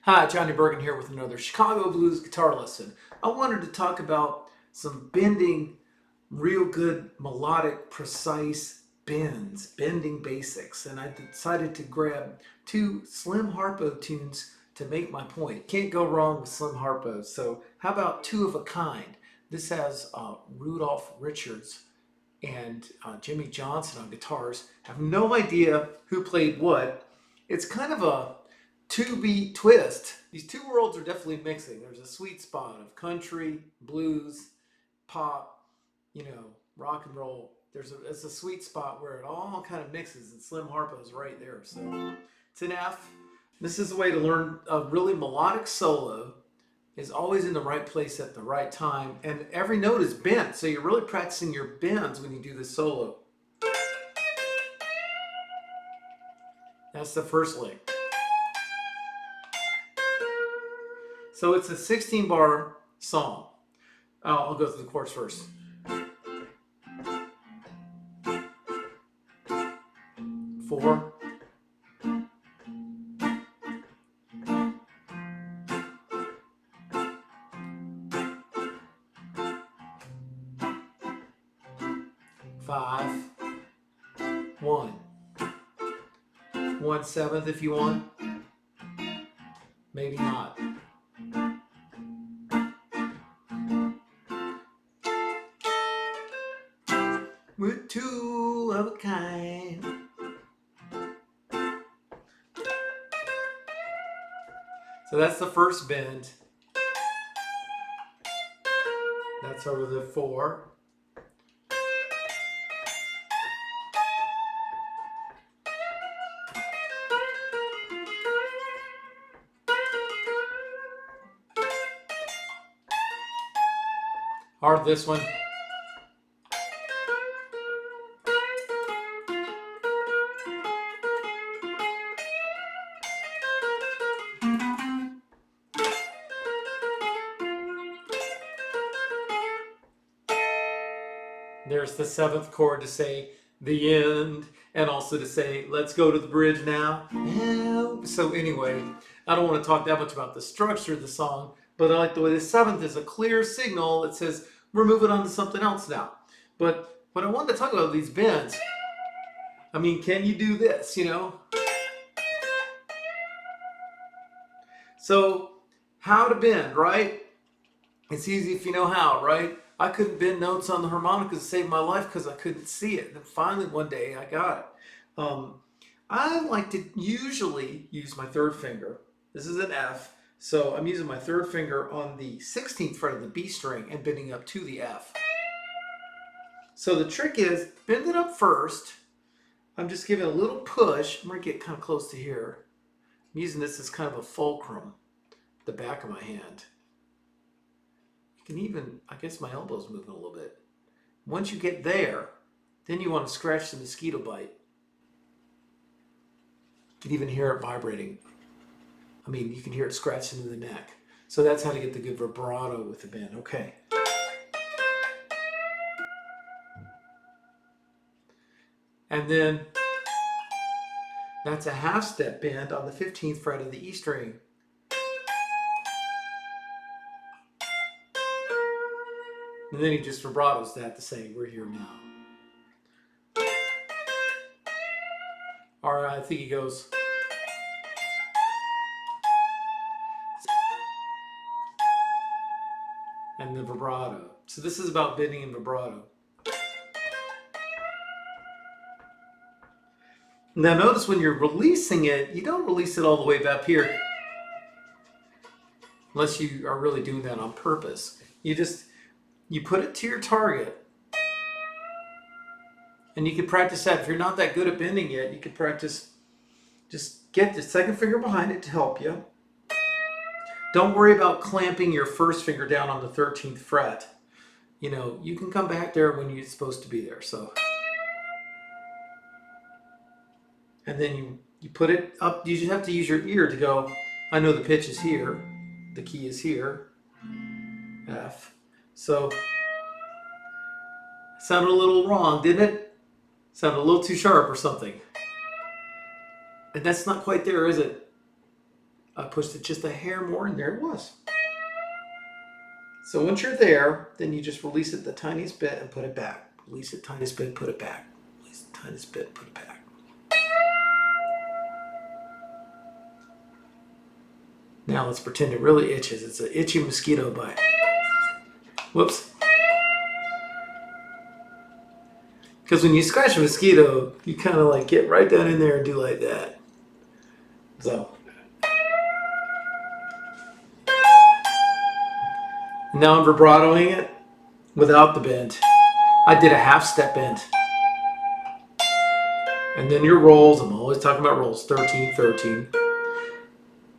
Hi, Johnny Bergen here with another Chicago Blues guitar lesson. I wanted to talk about some bending, real good, melodic, precise bends, bending basics. And I decided to grab two Slim Harpo tunes to make my point. Can't go wrong with Slim Harpo. So how about Two of a Kind? This has Rudolph Richards and Jimmy Johnson on guitars. I have no idea who played what. It's kind of a two-beat twist. These two worlds are definitely mixing. There's a sweet spot of country, blues, pop, rock and roll. It's a sweet spot where it all kind of mixes, and Slim Harpo's right there. So it's an F. This is a way to learn a really melodic solo. Is always in the right place at the right time, and every note is bent, so you're really practicing your bends when you do this solo. That's the first lick. So it's a 16 bar song. I'll go through the chords first. 4, 5, 1, 1/7 if you want, maybe not. We're two of a kind. So that's the first bend. That's over the 4. Or this one. There's the 7th chord to say the end, and also to say let's go to the bridge now. So anyway, I don't want to talk that much about the structure of the song, but I like the way the 7th is a clear signal that says we're moving on to something else now. But what I wanted to talk about these bends, I mean, can you do this, So how to bend, right? It's easy if you know how, right? I couldn't bend notes on the harmonica to save my life because I couldn't see it. And then finally one day I got it. I like to usually use my 3rd finger. This is an F. So I'm using my 3rd finger on the 16th fret of the B string and bending up to the F. So the trick is bend it up first. I'm just giving a little push. I'm going to get kind of close to here. I'm using this as kind of a fulcrum, the back of my hand. Can even, I guess my elbow's moving a little bit. Once you get there, then you want to scratch the mosquito bite. You can even hear it vibrating. I mean, you can hear it scratching in the neck. So that's how to get the good vibrato with the bend. Okay. And then that's a half step bend on the 15th fret of the E string. And then he just vibratos that to say, we're here now. Or I think he goes. And the vibrato. So this is about bending and vibrato. Now notice when you're releasing it, you don't release it all the way back here. Unless you are really doing that on purpose. You put it to your target, and you can practice that. If you're not that good at bending yet, you can practice, just get the 2nd finger behind it to help you. Don't worry about clamping your 1st finger down on the 13th fret. You can come back there when you're supposed to be there. So, and then you put it up. You just have to use your ear to go, I know the pitch is here, the key is here, F. So, sounded a little wrong, didn't it? Sounded a little too sharp or something. And that's not quite there, is it? I pushed it just a hair more, and there it was. So once you're there, then you just release it the tiniest bit and put it back. Release it tiniest bit, put it back. Release the tiniest bit, put it back. Now let's pretend it really itches. It's an itchy mosquito bite. Whoops. Because when you scratch a mosquito, you kind of like get right down in there and do like that. So. Now I'm vibratoing it without the bend. I did a half step bend. And then your rolls, I'm always talking about rolls, 13, 13.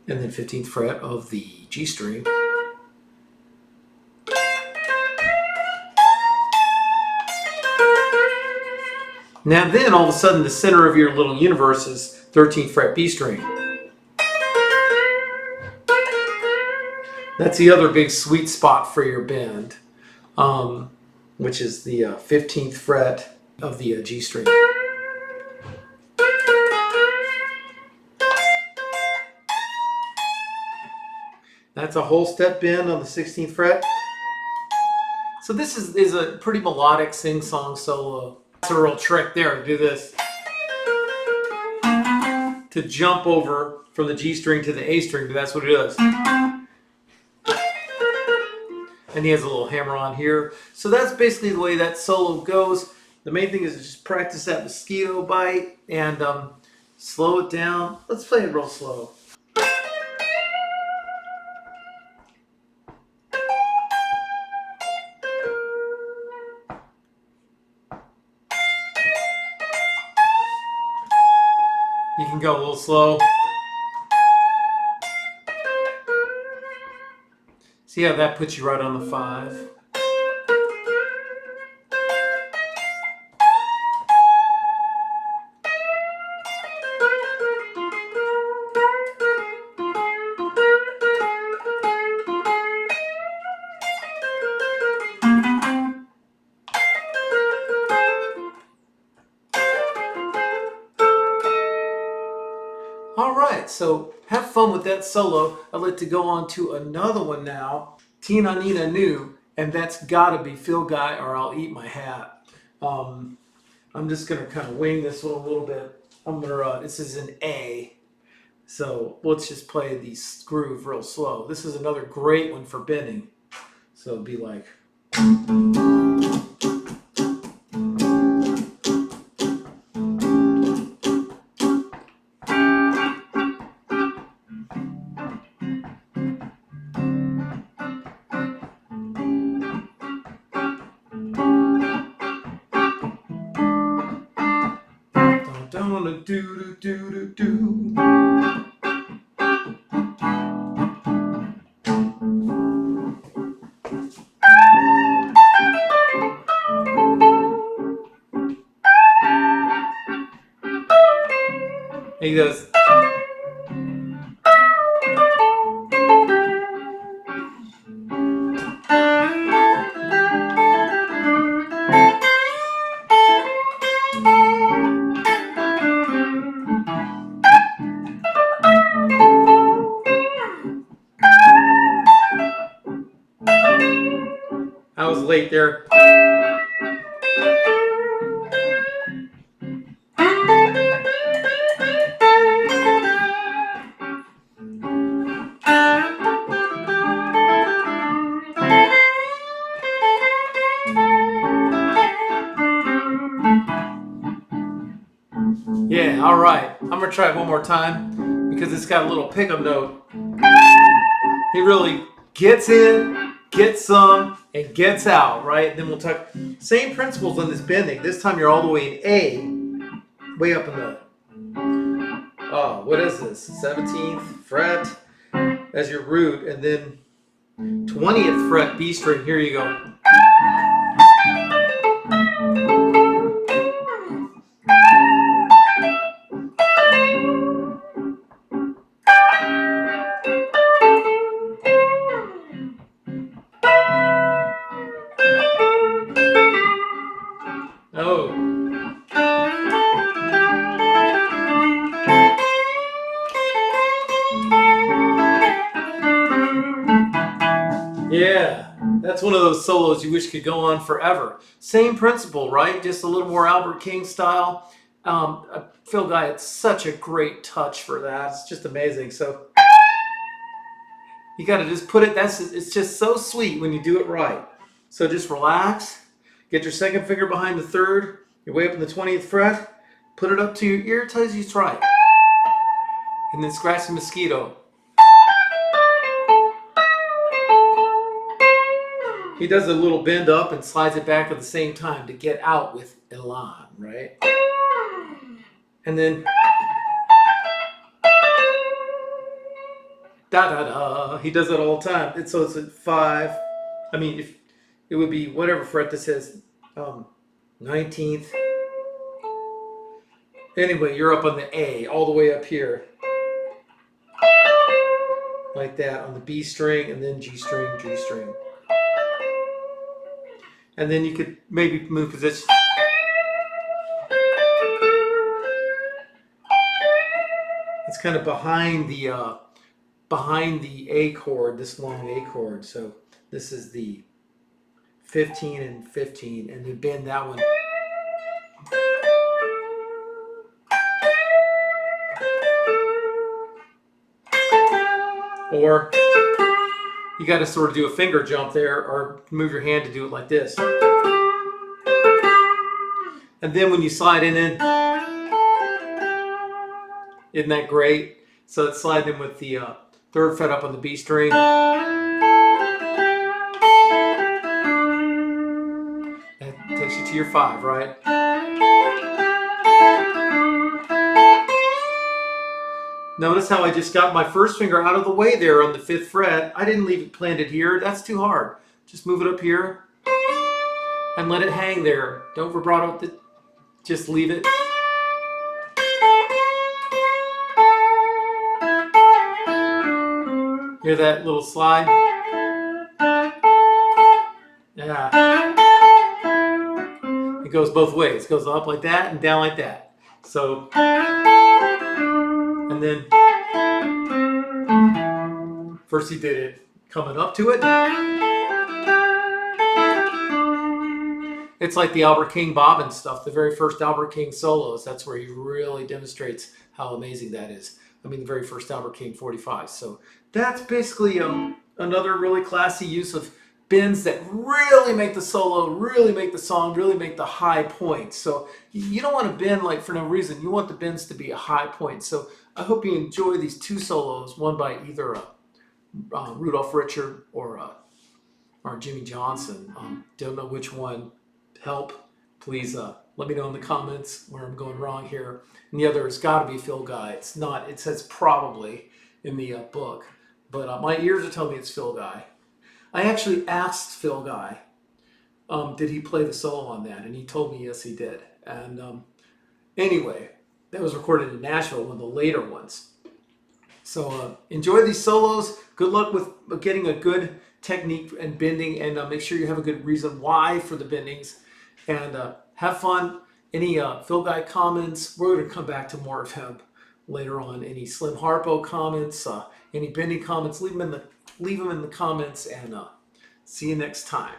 And then 15th fret of the G string. Now then, all of a sudden, the center of your little universe is 13th fret B string. That's the other big sweet spot for your bend, which is the 15th fret of the G string. That's a whole step bend on the 16th fret. So this is a pretty melodic sing-song solo. That's a real trick there to do this. To jump over from the G string to the A string, but that's what it is. And he has a little hammer on here. So that's basically the way that solo goes. The main thing is to just practice that mosquito bite and slow it down. Let's play it real slow. You can go a little slow. See how that puts you right on the 5? All right, so have fun with that solo. I'd like to go on to another one now. Ni Nee Ni Nu, and that's gotta be Phil Guy or I'll eat my hat. I'm just gonna kind of wing this one a little bit. This is an A. So let's just play the groove real slow. This is another great one for bending. So it'd be like. Do do do do do. He goes. I was late there. Yeah, all right. I'm going to try it one more time because it's got a little pickup note. He really gets in, gets some, and gets out, right? And then we'll talk. Same principles on this bending. This time you're all the way in A, way up in the, what is this? 17th fret as your root, and then 20th fret B string. Here you go. Oh. one of those solos you wish could go on forever. Same principle, right? Just a little more Albert King style. Phil Guy had such a great touch for that. It's just amazing. So you got to just put it, it's just so sweet when you do it right. So just relax, get your second finger behind the third, you're way up in the 20th fret, put it up to your ear till you strike. And then scratch the mosquito. He does a little bend up and slides it back at the same time to get out with elan, right? And then da da da. He does it all the time. So it's a 5. I mean, if it would be whatever fret this is, 19th. Anyway, you're up on the A, all the way up here, like that, on the B string, and then G string, G string. And then you could maybe move position. It's kind of behind the A chord, this long A chord. So this is the 15 and 15, and then bend that one. Or you got to sort of do a finger jump there, or move your hand to do it like this. And then when you slide it in, isn't that great? So it's sliding in with the third fret up on the B string. That takes you to your 5, right? Notice how I just got my first finger out of the way there on the 5th fret. I didn't leave it planted here. That's too hard. Just move it up here and let it hang there. Don't vibrato it. Just leave it. Hear that little slide? Yeah. It goes both ways. It goes up like that and down like that. So, and then first he did it coming up to it. It's like the Albert King bobbin stuff, the very first Albert King solos. That's where he really demonstrates how amazing that is. I mean, the very first Albert King 45. So that's basically another really classy use of bends that really make the solo, really make the song, really make the high point. So you don't want to bend like for no reason. You want the bends to be a high point. So I hope you enjoy these 2 solos, one by either Rudolph Richard or Jimmy Johnson. Don't know which one. Help, please let me know in the comments where I'm going wrong here. And the other has got to be Phil Guy. It's not. It says probably in the book, but my ears are telling me it's Phil Guy. I actually asked Phil Guy, did he play the solo on that? And he told me yes, he did. And anyway, that was recorded in Nashville, one of the later ones. So enjoy these solos. Good luck with getting a good technique and bending, and make sure you have a good reason why for the bendings. And have fun. Any Phil Guy comments, we're going to come back to more of him later on. Any Slim Harpo comments, any bending comments, leave them in the comments, and see you next time.